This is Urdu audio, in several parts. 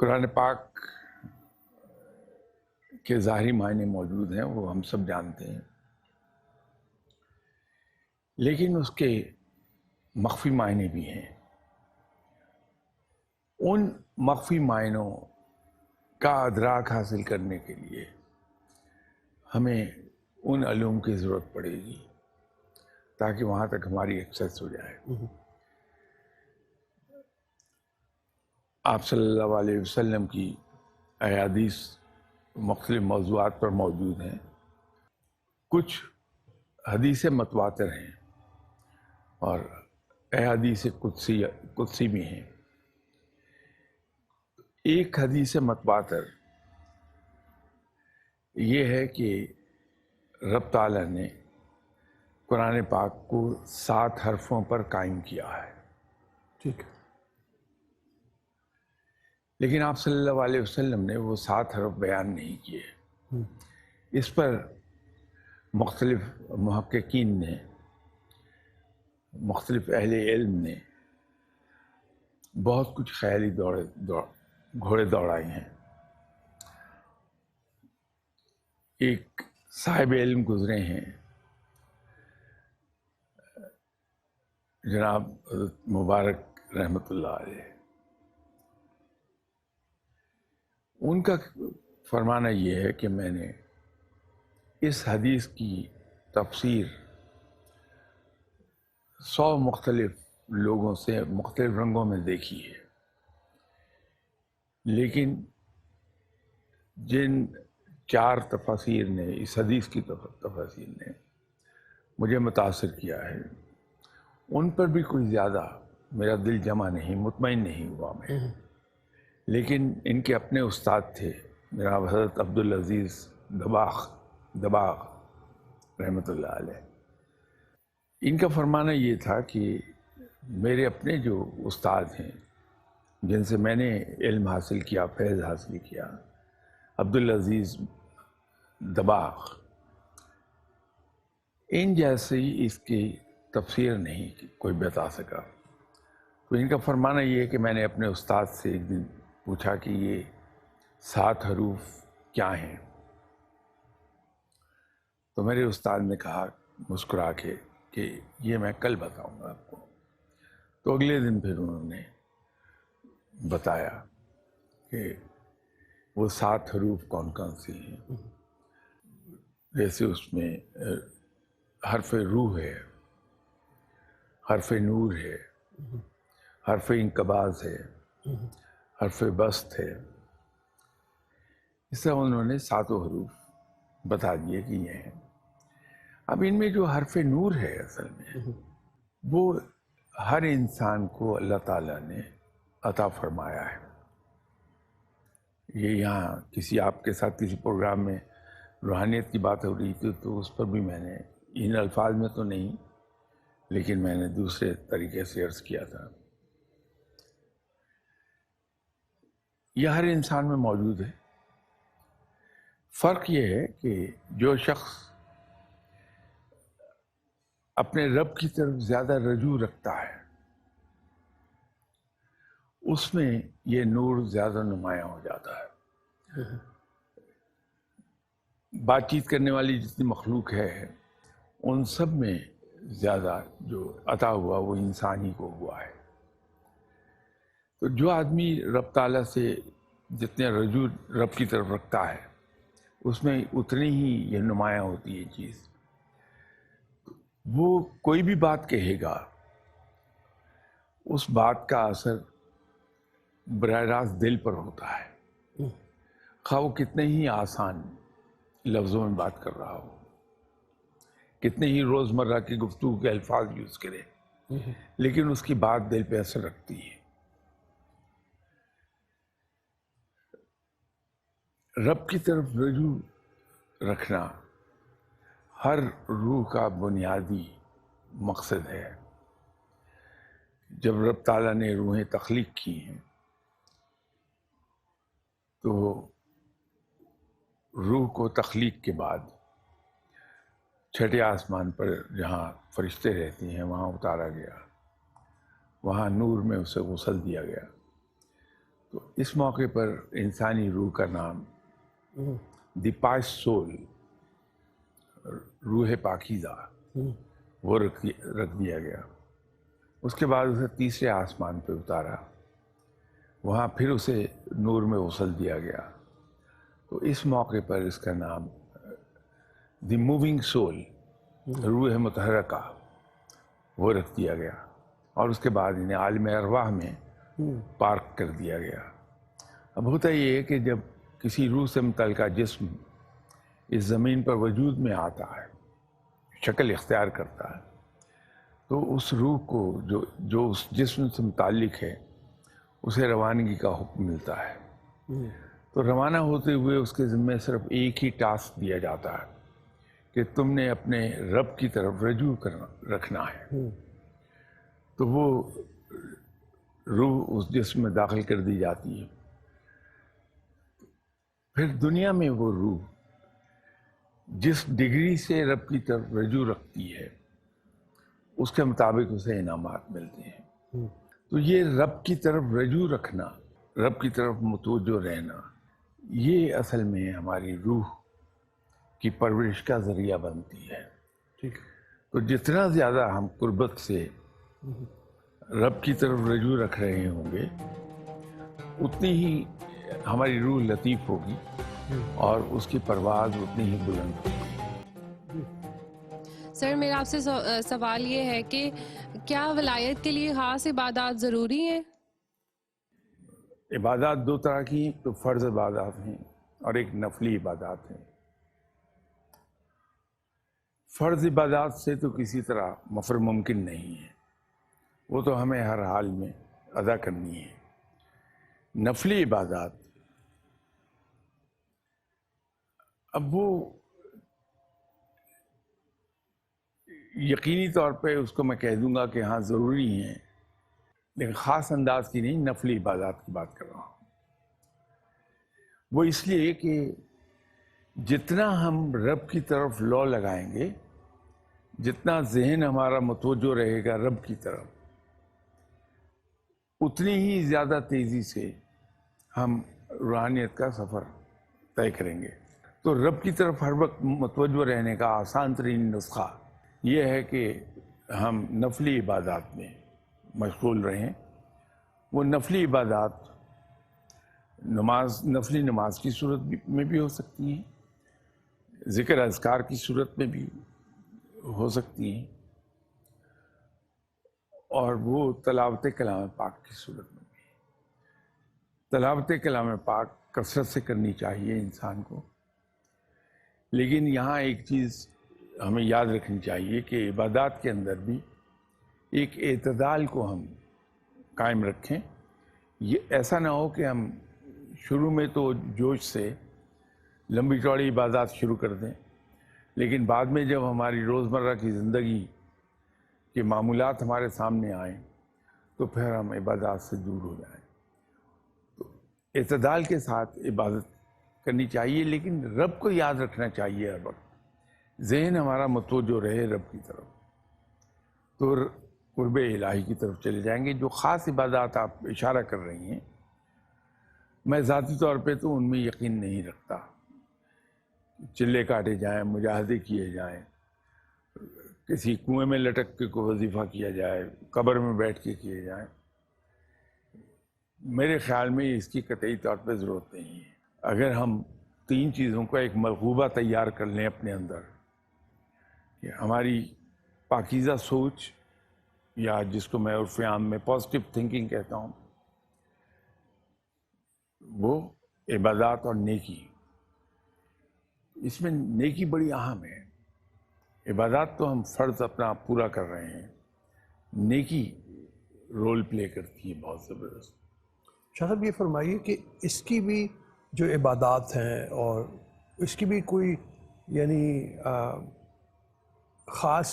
قرآن پاک کے ظاہری معنی موجود ہیں، وہ ہم سب جانتے ہیں، لیکن اس کے مخفی معنی بھی ہیں۔ ان مخفی معنوں کا ادراک حاصل کرنے کے لیے ہمیں ان علوم کی ضرورت پڑے گی تاکہ وہاں تک ہماری ایکسیس ہو جائے۔ آپ صلی اللہ علیہ وسلم کی احادیث مختلف موضوعات پر موجود ہیں۔ کچھ حدیث متواتر ہیں اور احادیث قدسی بھی ہیں۔ ایک حدیث متواتر یہ ہے کہ رب تعالیٰ نے قرآن پاک کو 7 حرفوں پر قائم کیا ہے۔ ٹھیک ہے۔ لیکن آپ صلی اللہ علیہ وسلم نے وہ 7 حرف بیان نہیں کیے۔ اس پر مختلف محققین نے، مختلف اہل علم نے بہت کچھ خیالی گھوڑے دوڑائے ہیں۔ ایک صاحب علم گزرے ہیں، جناب حضرت مبارک رحمۃ اللہ علیہ۔ ان کا فرمانا یہ ہے کہ میں نے اس حدیث کی تفسیر 100 مختلف لوگوں سے مختلف رنگوں میں دیکھی ہے، لیکن جن 4 تفاسیر نے، اس حدیث کی تفاسیر نے مجھے متاثر کیا ہے، ان پر بھی کوئی زیادہ میرا دل جمع نہیں، مطمئن نہیں ہوا میں۔ لیکن ان کے اپنے استاد تھے جناب حضرت عبدالعزیز دباغ رحمۃ اللہ علیہ۔ ان کا فرمانا یہ تھا کہ میرے اپنے جو استاد ہیں جن سے میں نے علم حاصل کیا، فیض حاصل کیا، عبدالعزیز دباغ، ان جیسے ہی اس کی تفسیر نہیں کوئی بتا سکا۔ تو ان کا فرمانا یہ ہے کہ میں نے اپنے استاد سے ایک دن پوچھا کہ یہ 7 حروف کیا ہیں؟ تو میرے استاد نے کہا مسکرا کے کہ یہ میں کل بتاؤں گا آپ کو۔ تو اگلے دن پھر انہوں نے بتایا کہ وہ 7 حروف کون کون سی ہیں۔ جیسے اس میں حرف روح ہے، حرف نور ہے، حرف انقباض ہے، حرف بسط ہے۔ اس طرح انہوں نے 7 حروف بتا دیے کہ یہ ہیں۔ اب ان میں جو حرف نور ہے اصل میں وہ ہر انسان کو اللہ تعالیٰ نے عطا فرمایا ہے۔ یہ یہاں آپ کے ساتھ کسی پروگرام میں روحانیت کی بات ہو رہی تھی تو اس پر بھی میں نے ان الفاظ میں تو نہیں، لیکن میں نے دوسرے طریقے سے عرض کیا تھا۔ یہ ہر انسان میں موجود ہے۔ فرق یہ ہے کہ جو شخص اپنے رب کی طرف زیادہ رجوع رکھتا ہے اس میں یہ نور زیادہ نمایاں ہو جاتا ہے۔ بات چیت کرنے والی جتنی مخلوق ہے ان سب میں زیادہ جو عطا ہوا وہ انسان ہی کو ہوا ہے۔ تو جو آدمی رب تعالیٰ سے جتنے رجوع رب کی طرف رکھتا ہے اس میں اتنی ہی یہ نمایاں ہوتی ہے چیز۔ وہ کوئی بھی بات کہے گا اس بات کا اثر براہ راست دل پر ہوتا ہے، خواہ وہ کتنے ہی آسان لفظوں میں بات کر رہا ہو، کتنے ہی روزمرہ کی گفتگو کے الفاظ یوز کرے، لیکن اس کی بات دل پہ اثر رکھتی ہے۔ رب کی طرف رجوع رکھنا ہر روح کا بنیادی مقصد ہے۔ جب رب تعالیٰ نے روحیں تخلیق کی ہیں تو روح کو تخلیق کے بعد 6 آسمان پر جہاں فرشتے رہتے ہیں وہاں اتارا گیا، وہاں نور میں اسے غسل دیا گیا، تو اس موقع پر انسانی روح کا نام دی پاس سول، روح پاکیزہ، وہ رکھ دیا گیا۔ اس کے بعد اسے تیسرے آسمان پہ اتارا، وہاں پھر اسے نور میں غسل دیا گیا۔ تو اس موقع پر اس کا نام دی موونگ سول، روح متحرکہ، وہ رکھ دیا گیا، اور اس کے بعد انہیں عالم ارواح میں پارک کر دیا گیا۔ اب ہوتا یہ ہے کہ جب کسی روح سے متعلقہ جسم اس زمین پر وجود میں آتا ہے، شکل اختیار کرتا ہے، تو اس روح کو جو اس جسم سے متعلق ہے اسے روانگی کا حکم ملتا ہے۔ تو روانہ ہوتے ہوئے اس کے ذمہ صرف ایک ہی ٹاسک دیا جاتا ہے کہ تم نے اپنے رب کی طرف رجوع رکھنا ہے۔ تو وہ روح اس جسم میں داخل کر دی جاتی ہے۔ پھر دنیا میں وہ روح جس ڈگری سے رب کی طرف رجوع رکھتی ہے اس کے مطابق اسے انعامات ملتے ہیں۔ تو یہ رب کی طرف رجوع رکھنا، رب کی طرف متوجہ رہنا، یہ اصل میں ہماری روح کی پرورش کا ذریعہ بنتی ہے۔ ٹھیک۔ تو جتنا زیادہ ہم قربت سے رب کی طرف رجوع رکھ رہے ہوں گے اتنی ہی ہماری روح لطیف ہوگی اور اس کی پرواز اتنی ہی بلند ہوگی۔ سر میرا آپ سے سوال یہ ہے کہ کیا ولایت کے لیے خاص عبادات ضروری ہیں؟ عبادات دو طرح کی، تو فرض عبادات ہیں اور ایک نفلی عبادات ہیں۔ فرض عبادات سے تو کسی طرح مفر ممکن نہیں ہے، وہ تو ہمیں ہر حال میں ادا کرنی ہے۔ نفلی عبادات اب وہ یقینی طور پہ اس کو میں کہہ دوں گا کہ ہاں ضروری ہیں، لیکن خاص انداز کی نہیں، نفلی عبادات کی بات کر رہا ہوں۔ وہ اس لیے کہ جتنا ہم رب کی طرف لو لگائیں گے، جتنا ذہن ہمارا متوجہ رہے گا رب کی طرف، اتنی ہی زیادہ تیزی سے ہم روحانیت کا سفر طے کریں گے۔ تو رب کی طرف ہر وقت متوجہ رہنے کا آسان ترین نسخہ یہ ہے کہ ہم نفلی عبادات میں مشغول رہیں۔ وہ نفلی عبادات نفلی نماز کی صورت میں بھی ہو سکتی ہیں، ذکر اذکار کی صورت میں بھی ہو سکتی ہیں، اور وہ تلاوت کلام پاک کی صورت میں بھی۔ تلاوت کلام پاک کثرت سے کرنی چاہیے انسان کو، لیکن یہاں ایک چیز ہمیں یاد رکھنی چاہیے کہ عبادات کے اندر بھی ایک اعتدال کو ہم قائم رکھیں۔ یہ ایسا نہ ہو کہ ہم شروع میں تو جوش سے لمبی چوڑی عبادات شروع کر دیں، لیکن بعد میں جب ہماری روزمرہ کی زندگی کے معمولات ہمارے سامنے آئیں تو پھر ہم عبادات سے دور ہو جائیں۔ تو اعتدال کے ساتھ عبادت کرنی چاہیے، لیکن رب کو یاد رکھنا چاہیے ہر وقت، ذہن ہمارا متوجہ رہے رب کی طرف، تو قرب الہی کی طرف چلے جائیں گے۔ جو خاص عبادات آپ اشارہ کر رہی ہیں، میں ذاتی طور پہ تو ان میں یقین نہیں رکھتا۔ چلے کاٹے جائیں، مجاہدے کیے جائیں، کسی کنویں میں لٹک کے کوئی وظیفہ کیا جائے، قبر میں بیٹھ کے کیے جائیں، میرے خیال میں اس کی قطعی طور پہ ضرورت نہیں ہے۔ اگر ہم تین چیزوں کا ایک ملغوبہ تیار کر لیں اپنے اندر، کہ ہماری پاکیزہ سوچ، یا جس کو میں عرف عام میں پازیٹیو تھنکنگ کہتا ہوں، وہ عبادات اور نیکی، اس میں نیکی بڑی اہم ہے۔ عبادات تو ہم فرض اپنا پورا کر رہے ہیں، نیکی رول پلے کرتی ہے بہت زبردست۔ شاہ صاحب یہ فرمائیے کہ اس کی بھی جو عبادات ہیں اور اس کی بھی کوئی یعنی خاص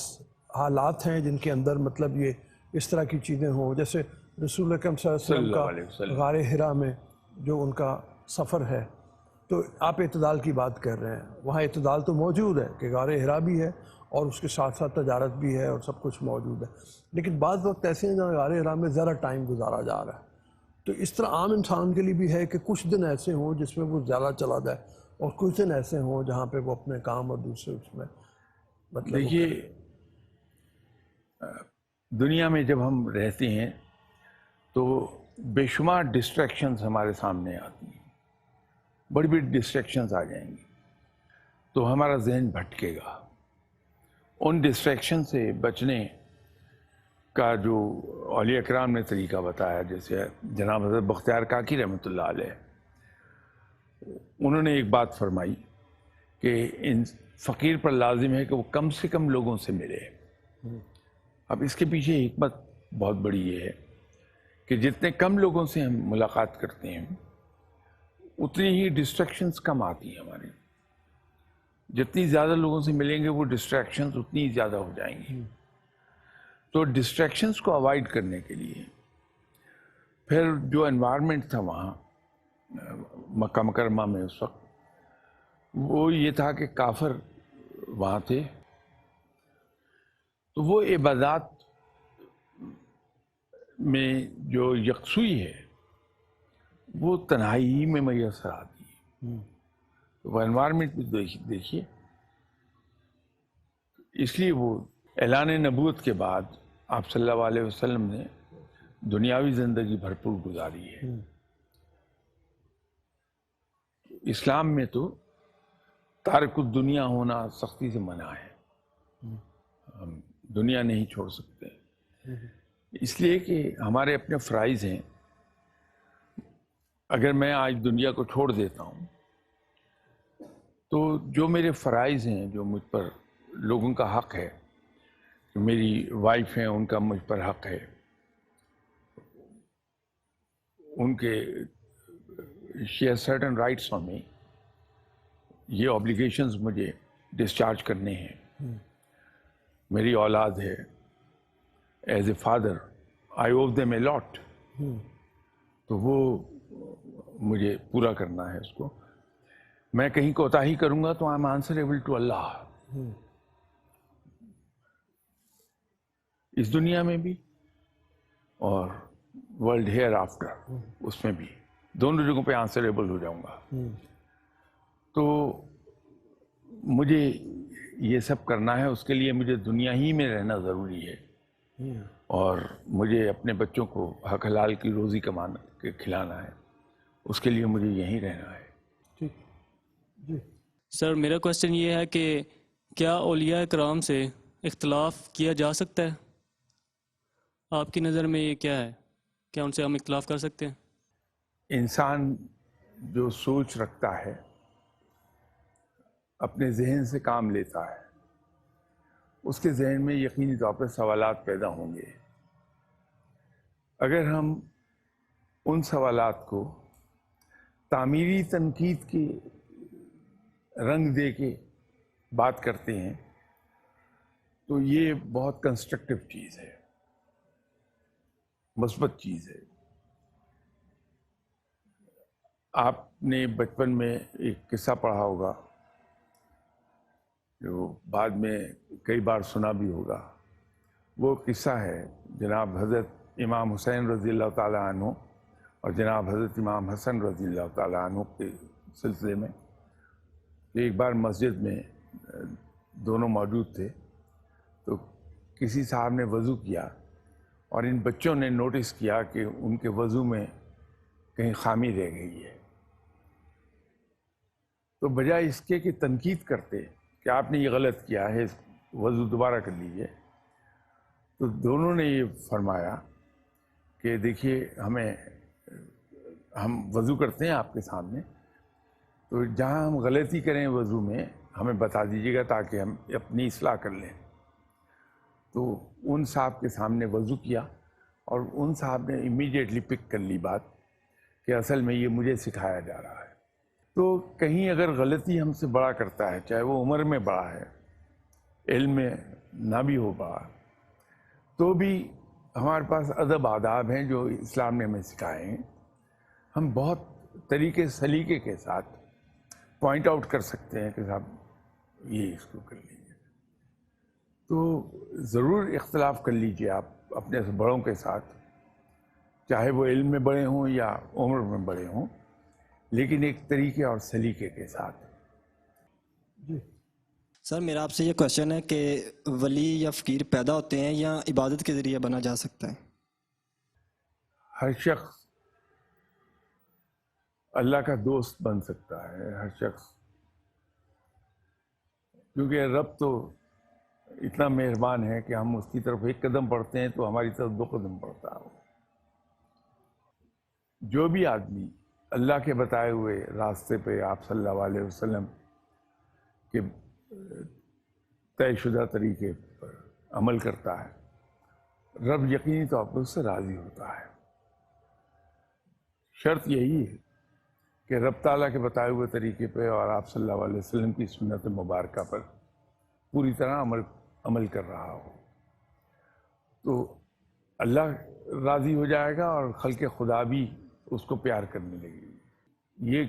حالات ہیں جن کے اندر مطلب یہ اس طرح کی چیزیں ہوں، جیسے رسول اکرم صلی اللہ علیہ وسلم کا غار حرا میں جو ان کا سفر ہے، تو آپ اعتدال کی بات کر رہے ہیں، وہاں اعتدال تو موجود ہے کہ غار حرا بھی ہے اور اس کے ساتھ ساتھ تجارت بھی ہے اور سب کچھ موجود ہے، لیکن بعض وقت ایسے ہیں جہاں غار حرا میں ذرا ٹائم گزارا جا رہا ہے، تو اس طرح عام انسان کے لیے بھی ہے کہ کچھ دن ایسے ہوں جس میں وہ زیادہ چلا جائے اور کچھ دن ایسے ہوں جہاں پہ وہ اپنے کام اور دوسرے اس میں مطلب دیکھیے دنیا میں جب ہم رہتے ہیں تو بے شمار ڈسٹریکشنز ہمارے سامنے آتی ہیں، بڑی بڑی ڈسٹریکشنز آ جائیں گی تو ہمارا ذہن بھٹکے گا. ان ڈسٹریکشن سے بچنے کا جو اولیاء اکرام نے طریقہ بتایا، جیسے جناب حضرت بختیار کاکی رحمۃ اللہ علیہ، انہوں نے ایک بات فرمائی کہ ان فقیر پر لازم ہے کہ وہ کم سے کم لوگوں سے ملے. اب اس کے پیچھے حکمت بہت بڑی یہ ہے کہ جتنے کم لوگوں سے ہم ملاقات کرتے ہیں اتنی ہی ڈسٹریکشنز کم آتی ہیں ہماری. جتنی زیادہ لوگوں سے ملیں گے وہ ڈسٹریکشنز اتنی زیادہ ہو جائیں گی. تو ڈسٹریکشنز کو اوائڈ کرنے کے لیے پھر جو انوائرمنٹ تھا وہاں مکہ مکرمہ میں اس وقت، وہ یہ تھا کہ کافر وہاں تھے، تو وہ عبادات میں جو یکسوئی ہے وہ تنہائی ہی میں میسر آتی ہے. وہ انوائرمنٹ بھی دیکھیے. اس لیے وہ اعلان نبوت کے بعد آپ صلی اللہ علیہ وسلم نے دنیاوی زندگی بھرپور گزاری ہے. اسلام میں تو تارک الدنیا ہونا سختی سے منع ہے. ہم دنیا نہیں چھوڑ سکتے اس لیے کہ ہمارے اپنے فرائض ہیں. اگر میں آج دنیا کو چھوڑ دیتا ہوں تو جو میرے فرائض ہیں، جو مجھ پر لوگوں کا حق ہے، جو میری وائف ہیں ان کا مجھ پر حق ہے، ان کے she has certain rights on me, یہ اوبلیگیشنز مجھے ڈسچارج کرنے ہیں. میری اولاد ہے، as a father I owe them a lot, تو وہ مجھے پورا کرنا ہے. اس کو میں کہیں کوتاہی کروں گا تو آئی ایم آنسریبل ٹو اللہ، اس دنیا میں بھی اور ورلڈ ہیئر آفٹر، اس میں بھی دونوں جگہوں پہ آنسریبل ہو جاؤں گا. تو مجھے یہ سب کرنا ہے، اس کے لیے مجھے دنیا ہی میں رہنا ضروری ہے اور مجھے اپنے بچوں کو حق حلال کی روزی کمانا کے کھلانا ہے، اس کے لیے مجھے یہیں رہنا ہے. ٹھیک جی. سر میرا کوشچن یہ ہے کہ کیا اولیاء کرام سے اختلاف کیا جا سکتا ہے؟ آپ کی نظر میں یہ کیا ہے؟ کیا ان سے ہم اختلاف کر سکتے ہیں؟ انسان جو سوچ رکھتا ہے، اپنے ذہن سے کام لیتا ہے، اس کے ذہن میں یقینی طور پر سوالات پیدا ہوں گے. اگر ہم ان سوالات کو تعمیری تنقید کی رنگ دے کے بات کرتے ہیں تو یہ بہت کنسٹرکٹیو چیز ہے، مثبت چیز ہے. آپ نے بچپن میں ایک قصہ پڑھا ہوگا جو بعد میں کئی بار سنا بھی ہوگا. وہ قصہ ہے جناب حضرت امام حسین رضی اللہ تعالیٰ عنہ اور جناب حضرت امام حسن رضی اللہ تعالیٰ عنہ کے سلسلے میں. ایک بار مسجد میں دونوں موجود تھے تو کسی صاحب نے وضو کیا اور ان بچوں نے نوٹس کیا کہ ان کے وضو میں کہیں خامی رہ گئی ہے. تو بجائے اس کے کہ تنقید کرتے کہ آپ نے یہ غلط کیا ہے، وضو دوبارہ کر لیجئے، تو دونوں نے یہ فرمایا کہ دیکھیے ہم وضو کرتے ہیں آپ کے سامنے، تو جہاں ہم غلطی کریں وضو میں ہمیں بتا دیجیے گا تاکہ ہم اپنی اصلاح کر لیں. تو ان صاحب کے سامنے وضو کیا اور ان صاحب نے امیڈیٹلی پک کر لی بات کہ اصل میں یہ مجھے سکھایا جا رہا ہے. تو کہیں اگر غلطی ہم سے بڑا کرتا ہے، چاہے وہ عمر میں بڑا ہے، علم میں نہ بھی ہو بڑا، تو بھی ہمارے پاس ادب آداب ہیں جو اسلام نے ہمیں سکھائے ہیں. ہم بہت طریقے سلیقے کے ساتھ پوائنٹ آؤٹ کر سکتے ہیں کہ صاحب یہ اس کو کر لیجیے. تو ضرور اختلاف کر لیجیے آپ اپنے بڑوں کے ساتھ، چاہے وہ علم میں بڑے ہوں یا عمر میں بڑے ہوں، لیکن ایک طریقے اور سلیقے کے ساتھ۔ جی سر میرا آپ سے یہ کوشچن ہے کہ ولی یا فقیر پیدا ہوتے ہیں یا عبادت کے ذریعے بنا جا سکتا ہے؟ ہر شخص اللہ کا دوست بن سکتا ہے، ہر شخص، کیونکہ رب تو اتنا مہربان ہے کہ ہم اس کی طرف ایک قدم بڑھتے ہیں تو ہماری طرف 2 قدم بڑھتا ہے۔ جو بھی آدمی اللہ کے بتائے ہوئے راستے پہ آپ صلی اللہ علیہ وسلم کے طے شدہ طریقے پر عمل کرتا ہے، رب یقینی طور پر اس سے راضی ہوتا ہے۔ شرط یہی ہے کہ رب تعالیٰ کے بتائے ہوئے طریقے پہ اور آپ صلی اللہ علیہ وسلم کی سنت مبارکہ پر پوری طرح عمل کر رہا ہو، تو اللہ راضی ہو جائے گا اور خلق خدا بھی اس کو پیار کرنے لگے گی۔ یہ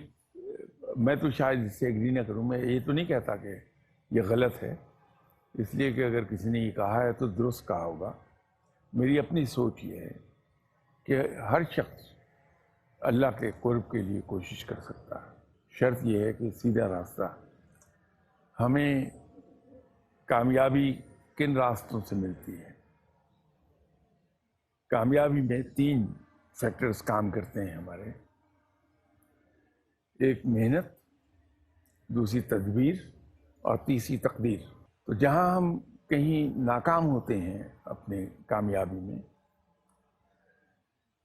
میں تو شاید اس سے ایگری نہ کروں، میں یہ تو نہیں کہتا کہ یہ غلط ہے، اس لیے کہ اگر کسی نے یہ کہا ہے تو درست کہا ہوگا۔ میری اپنی سوچ یہ ہے کہ ہر شخص اللہ کے قرب کے لیے کوشش کر سکتا ہے، شرط یہ ہے کہ سیدھا راستہ۔ ہمیں کامیابی کن راستوں سے ملتی ہے؟ کامیابی میں 3 فیکٹرز کام کرتے ہیں ہمارے، ایک محنت، دوسری تدبیر اور تیسری تقدیر۔ تو جہاں ہم کہیں ناکام ہوتے ہیں اپنے کامیابی میں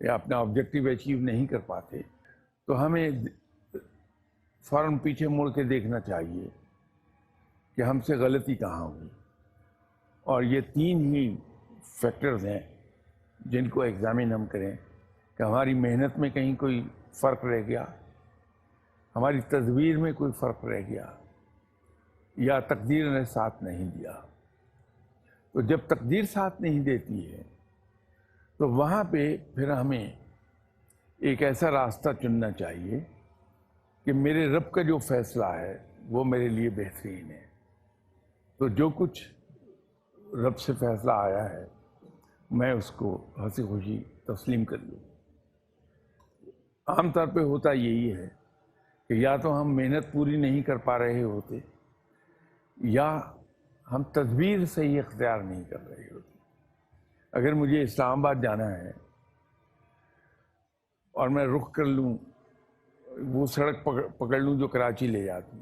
یا اپنا آبجیکٹیو اچیو نہیں کر پاتے، تو ہمیں فوراً پیچھے مڑ کے دیکھنا چاہیے کہ ہم سے غلطی کہاں ہوئی، اور یہ 3 ہی فیکٹرز ہیں جن کو ایگزامن ہم کریں کہ ہماری محنت میں کہیں کوئی فرق رہ گیا، ہماری تدبیر میں کوئی فرق رہ گیا، یا تقدیر نے ساتھ نہیں دیا۔ تو جب تقدیر ساتھ نہیں دیتی ہے تو وہاں پہ پھر ہمیں ایک ایسا راستہ چننا چاہیے کہ میرے رب کا جو فیصلہ ہے وہ میرے لیے بہترین ہے۔ تو جو کچھ رب سے فیصلہ آیا ہے میں اس کو ہنسی خوشی تسلیم کر لوں۔ عام طور پہ ہوتا یہی ہے کہ یا تو ہم محنت پوری نہیں کر پا رہے ہوتے یا ہم تدبیر صحیح اختیار نہیں کر رہے ہوتے۔ اگر مجھے اسلام آباد جانا ہے اور میں رخ کر لوں، وہ سڑک پکڑ لوں جو کراچی لے جاتی،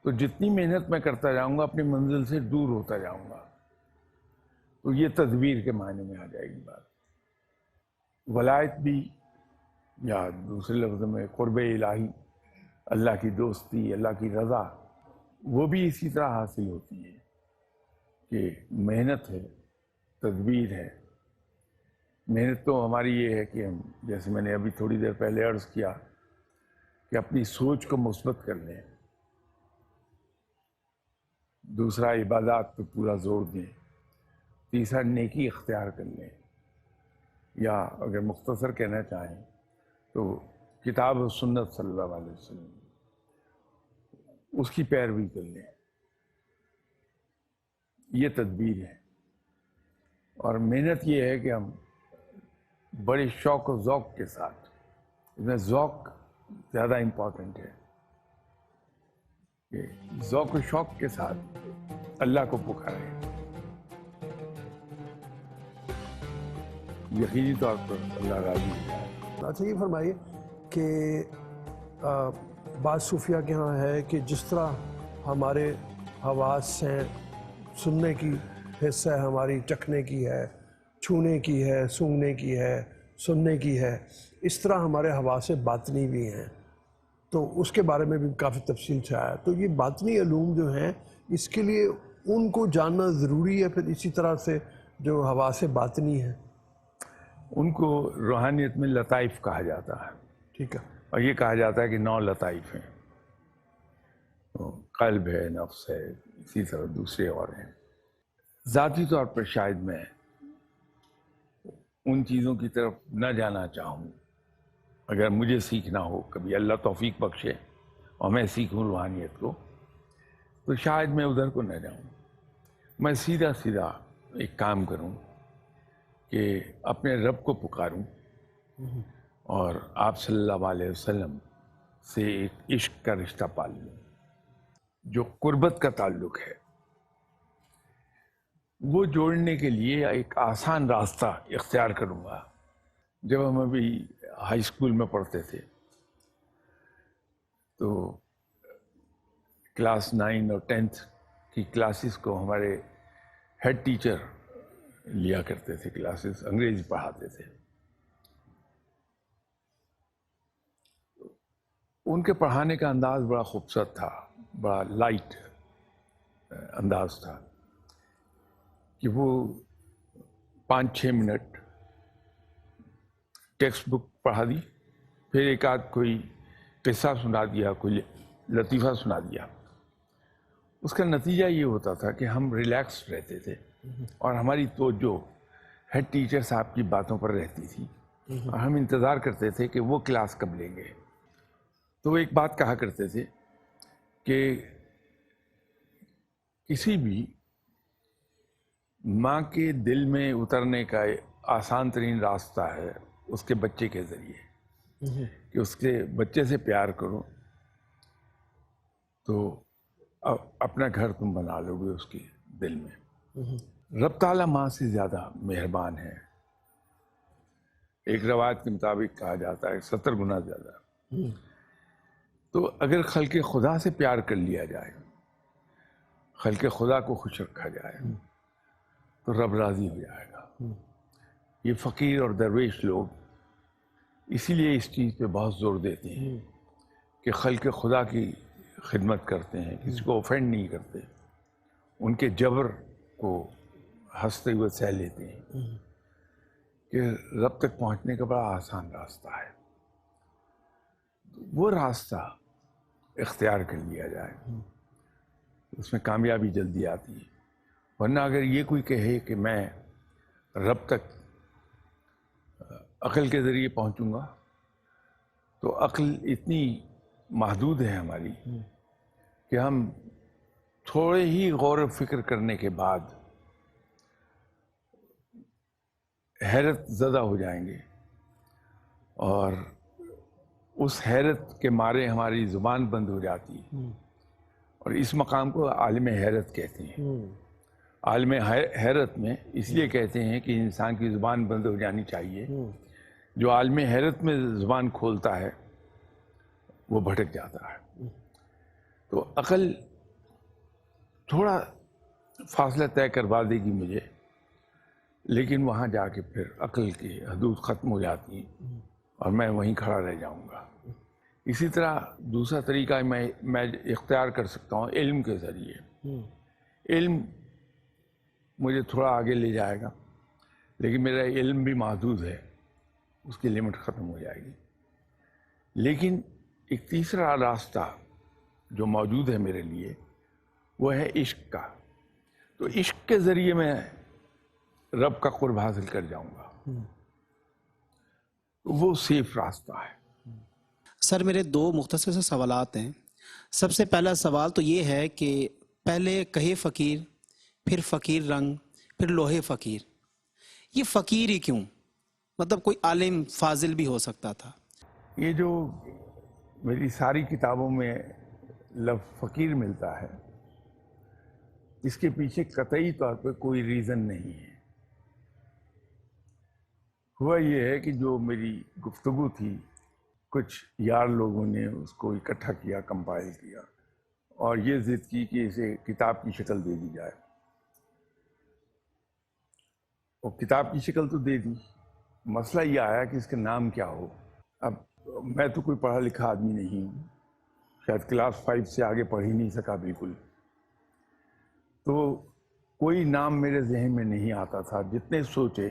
تو جتنی محنت میں کرتا جاؤں گا اپنی منزل سے دور ہوتا جاؤں گا۔ تو یہ تدبیر کے معنی میں آ جائے گی بات۔ ولایت بھی، یا دوسرے لفظوں میں قرب الہی، اللہ کی دوستی، اللہ کی رضا، وہ بھی اسی طرح حاصل ہوتی ہے کہ محنت ہے، تدبیر ہے۔ محنت تو ہماری یہ ہے کہ ہم، جیسے میں نے ابھی تھوڑی دیر پہلے عرض کیا، کہ اپنی سوچ کو مثبت کر لیں، دوسرا عبادات پہ پورا زور دیں، تیسرا نیکی اختیار کر لیں، یا اگر مختصر کہنا چاہیں تو کتاب و سنت صلی اللہ علیہ وسلم اس کی پیروی کر لیں۔ یہ تدبیر ہے۔ اور محنت یہ ہے کہ ہم بڑے شوق و ذوق کے ساتھ، اس میں ذوق زیادہ امپورٹنٹ ہے، کہ ذوق و شوق کے ساتھ اللہ کو پکاریں۔ یقینی طور پر اللہ راضی ہو جائے۔ اچھا یہ فرمائیے کہ بعض صوفیہ کے ہاں ہے کہ جس طرح ہمارے حواس ہیں، سننے کی حص ہے ہماری، چکھنے کی ہے، چھونے کی ہے، سونگنے کی ہے، سننے کی ہے، اس طرح ہمارے حواس باطنی بھی ہیں، تو اس کے بارے میں بھی کافی تفصیل سے آیا۔ تو یہ باطنی علوم جو ہیں اس کے لیے ان کو جاننا ضروری ہے، پھر اسی طرح سے جو حواس باطنی ہیں ان کو روحانیت میں لطائف کہا جاتا ہے، ٹھیک ہے، اور یہ کہا جاتا ہے کہ 9 لطائف ہیں، قلب ہے، نفس ہے، اسی طرح دوسرے اور ہیں۔ ذاتی طور پر شاید میں ان چیزوں کی طرف نہ جانا چاہوں، اگر مجھے سیکھنا ہو، کبھی اللہ توفیق بخشے اور میں سیکھوں روحانیت کو، تو شاید میں ادھر کو نہ جاؤں۔ میں سیدھا ایک کام کروں کہ اپنے رب کو پکاروں اور آپ صلی اللہ علیہ وسلم سے ایک عشق کا رشتہ پال لوں، جو قربت کا تعلق ہے، وہ جوڑنے کے لیے ایک آسان راستہ اختیار کروں گا۔ جب ہم ابھی ہائی اسکول میں پڑھتے تھے تو کلاس 9 اور 10 کی کلاسز کو ہمارے ہیڈ ٹیچر لیا کرتے تھے، کلاسز انگریزی پڑھاتے تھے۔ ان کے پڑھانے کا انداز بڑا خوبصورت تھا، بڑا لائٹ انداز تھا کہ وہ 5-6 منٹ ٹیکسٹ بک پڑھا دی، پھر ایک آدھ کوئی قصہ سنا دیا، کوئی لطیفہ سنا دیا۔ اس کا نتیجہ یہ ہوتا تھا کہ ہم ریلیکس رہتے تھے اور ہماری توجہ ہیڈ ٹیچر صاحب کی باتوں پر رہتی تھی، اور ہم انتظار کرتے تھے کہ وہ کلاس کب لیں گے۔ تو وہ ایک بات کہا کرتے تھے کہ کسی بھی ماں کے دل میں اترنے کا آسان ترین راستہ ہے اس کے بچے کے ذریعے، کہ اس کے بچے سے پیار کرو تو اپنا گھر تم بنا لو گے اس کے دل میں۔ رب تعالیٰ ماں سے زیادہ مہربان ہے، ایک روایت کے مطابق کہا جاتا ہے 70 گنا زیادہ۔ تو اگر خلق خدا سے پیار کر لیا جائے، خلق خدا کو خوش رکھا جائے، تو رب راضی ہو جائے گا۔ یہ فقیر اور درویش لوگ اسی لیے اس چیز پہ بہت زور دیتے ہیں کہ خلق خدا کی خدمت کرتے ہیں، کسی کو اوفینڈ نہیں کرتے، ان کے جبر کو ہنستے ہوئے سہ لیتے ہیں، کہ رب تک پہنچنے کا بڑا آسان راستہ ہے۔ وہ راستہ اختیار کر لیا جائے، اس میں کامیابی جلدی آتی ہے۔ ورنہ اگر یہ کوئی کہے کہ میں رب تک عقل کے ذریعے پہنچوں گا، تو عقل اتنی محدود ہے ہماری کہ ہم تھوڑے ہی غور و فکر کرنے کے بعد حیرت زدہ ہو جائیں گے، اور اس حیرت کے مارے ہماری زبان بند ہو جاتی ہے، اور اس مقام کو عالم حیرت کہتے ہیں۔ عالم حیرت میں اس لیے کہتے ہیں کہ انسان کی زبان بند ہو جانی چاہیے، جو عالم حیرت میں زبان کھولتا ہے وہ بھٹک جاتا ہے۔ تو عقل تھوڑا فاصلہ طے کروا دے گی مجھے، لیکن وہاں جا کے پھر عقل کی حدود ختم ہو جاتی ہیں اور میں وہیں کھڑا رہ جاؤں گا۔ اسی طرح دوسرا طریقہ میں اختیار کر سکتا ہوں علم کے ذریعے۔ علم مجھے تھوڑا آگے لے جائے گا، لیکن میرا علم بھی محدود ہے، اس کی لمٹ ختم ہو جائے گی۔ لیکن ایک تیسرا راستہ جو موجود ہے میرے لیے، وہ ہے عشق کا۔ تو عشق کے ذریعے میں رب کا قرب حاصل کر جاؤں گا، وہ سیف راستہ ہے۔ سر میرے 2 مختصر سے سوالات ہیں۔ سب سے پہلا سوال تو یہ ہے کہ پہلے کہے فقیر، پھر فقیر رنگ، پھر لوہے فقیر، یہ فقیر ہی کیوں؟ مطلب کوئی عالم فاضل بھی ہو سکتا تھا۔ یہ جو میری ساری کتابوں میں لفظ فقیر ملتا ہے، اس کے پیچھے قطعی طور پہ کوئی ریزن نہیں ہے۔ ہوا یہ ہے کہ جو میری گفتگو تھی، کچھ یار لوگوں نے اس کو اکٹھا کیا، کمپائل کیا، اور یہ ضد کی کہ اسے کتاب کی شکل دے دی جائے، اور کتاب کی شکل تو دے دی۔ مسئلہ یہ آیا کہ اس کا نام کیا ہو۔ اب میں تو کوئی پڑھا لکھا آدمی نہیں ہوں، شاید کلاس 5 سے آگے پڑھ ہی نہیں سکا بالکل، تو کوئی نام میرے ذہن میں نہیں آتا تھا۔ جتنے سوچے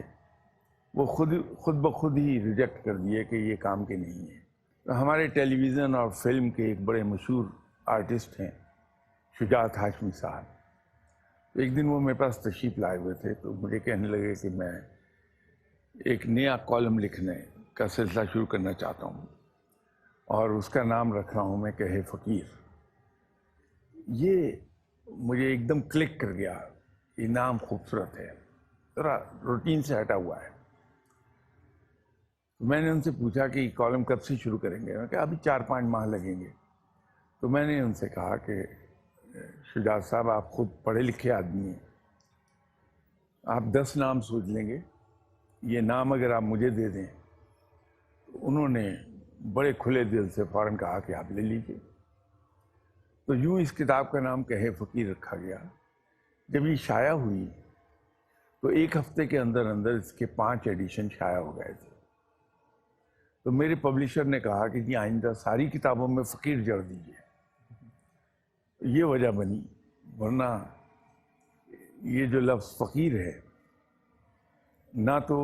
وہ خود بخود ہی ریجیکٹ کر دیے کہ یہ کام کے نہیں ہے۔ ہمارے ٹیلی ویژن اور فلم کے ایک بڑے مشہور آرٹسٹ ہیں شجاعت ہاشمی صاحب، ایک دن وہ میرے پاس تشریف لائے ہوئے تھے، تو مجھے کہنے لگے کہ میں ایک نیا کالم لکھنے کا سلسلہ شروع کرنا چاہتا ہوں، اور اس کا نام رکھ رہا ہوں میں کہے فقیر۔ یہ مجھے ایک دم کلک کر گیا، یہ نام خوبصورت ہے، ذرا روٹین سے ہٹا ہوا ہے۔ تو میں نے ان سے پوچھا کہ کالم کب سے شروع کریں گے؟ میں کہا ابھی 4-5 ماہ لگیں گے. تو میں نے ان سے کہا کہ شجاعت صاحب آپ خود پڑھے لکھے آدمی ہیں, آپ 10 نام سوچ لیں گے, یہ نام اگر آپ مجھے دے دیں. انہوں نے بڑے کھلے دل سے فوراً کہا کہ آپ لے لیجیے. تو یوں اس کتاب کا نام کہے فقیر رکھا گیا. جب یہ شائع ہوئی تو 1 ہفتے کے اندر اندر اس کے 5 ایڈیشن شائع ہو گئے تھے. تو میرے پبلشر نے کہا کہ جی آئندہ ساری کتابوں میں فقیر جڑ دیجیے. یہ وجہ بنی, ورنہ یہ جو لفظ فقیر ہے نہ تو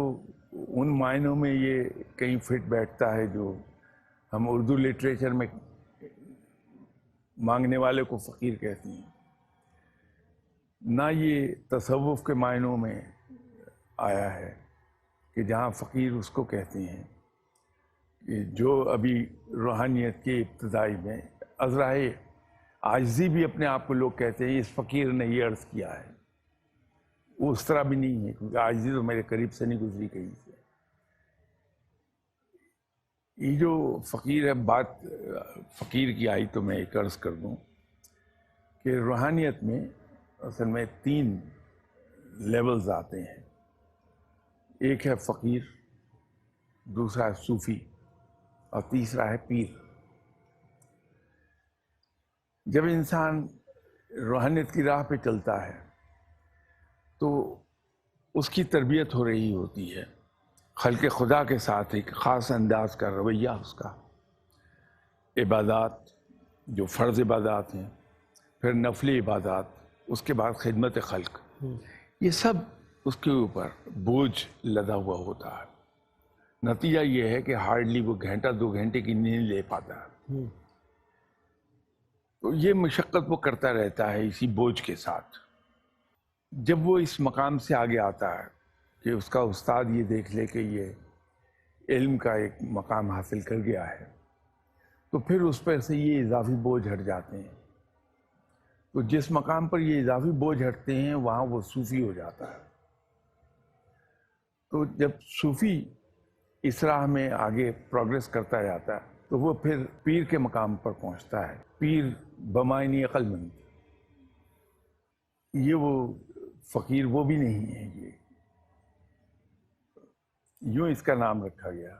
ان معنوں میں یہ کہیں فٹ بیٹھتا ہے جو ہم اردو لٹریچر میں مانگنے والے کو فقیر کہتے ہیں, نہ یہ تصوف کے معنوں میں آیا ہے کہ جہاں فقیر اس کو کہتے ہیں کہ جو ابھی روحانیت کے ابتدائی میں عذرائے عاجزی بھی اپنے آپ کو لوگ کہتے ہیں اس فقیر نے یہ عرض کیا ہے. وہ اس طرح بھی نہیں ہے, کیونکہ عاجزی تو میرے قریب سے نہیں گزری کہیں سے. یہ جو فقیر ہے, بات فقیر کی آئی تو میں ایک عرض کر دوں کہ روحانیت میں اصل میں 3 لیولز آتے ہیں. ایک ہے فقیر, دوسرا ہے صوفی, اور تیسرا ہے پیر. جب انسان روحانیت کی راہ پہ چلتا ہے تو اس کی تربیت ہو رہی ہوتی ہے خلق خدا کے ساتھ ایک خاص انداز کا رویہ اس کا, عبادات جو فرض عبادات ہیں, پھر نفلی عبادات, اس کے بعد خدمت خلق, یہ سب اس کے اوپر بوجھ لدا ہوا ہوتا ہے. نتیجہ یہ ہے کہ ہارڈلی وہ 1-2 گھنٹے کی نیند لے پاتا ہے. تو یہ مشقت وہ کرتا رہتا ہے اسی بوجھ کے ساتھ. جب وہ اس مقام سے آگے آتا ہے کہ اس کا استاد یہ دیکھ لے کہ یہ علم کا ایک مقام حاصل کر گیا ہے, تو پھر اس پر سے یہ اضافی بوجھ ہٹ جاتے ہیں. تو جس مقام پر یہ اضافی بوجھ ہٹتے ہیں وہاں وہ صوفی ہو جاتا ہے. تو جب صوفی اس راہ میں آگے پروگریس کرتا جاتا ہے تو وہ پھر پیر کے مقام پر پہنچتا ہے. پیر بمعنی عقل مند, یہ وہ فقیر وہ بھی نہیں ہے. یہ یوں اس کا نام رکھا گیا.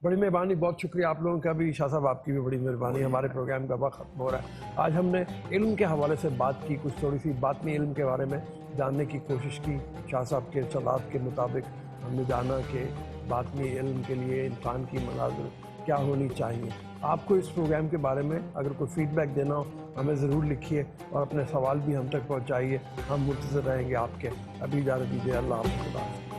بڑی مہربانی, بہت شکریہ آپ لوگوں کا بھی. شاہ صاحب آپ کی بھی بڑی مہربانی. ہمارے پروگرام کا وقت ختم ہو رہا ہے. آج ہم نے علم کے حوالے سے بات کی, کچھ تھوڑی سی باطنی علم کے بارے میں جاننے کی کوشش کی. شاہ صاحب کے ارشادات کے مطابق ہم نے جانا کہ باطنی علم کے لیے انسان کی مناظر کیا ہونی چاہیے. آپ کو اس پروگرام کے بارے میں اگر کوئی فیڈ بیک دینا ہو ہمیں ضرور لکھیے اور اپنے سوال بھی ہم تک پہنچائیے. ہم منتظر رہیں گے آپ کے. ابھی اجازت دیجیے. اللہ حافظ.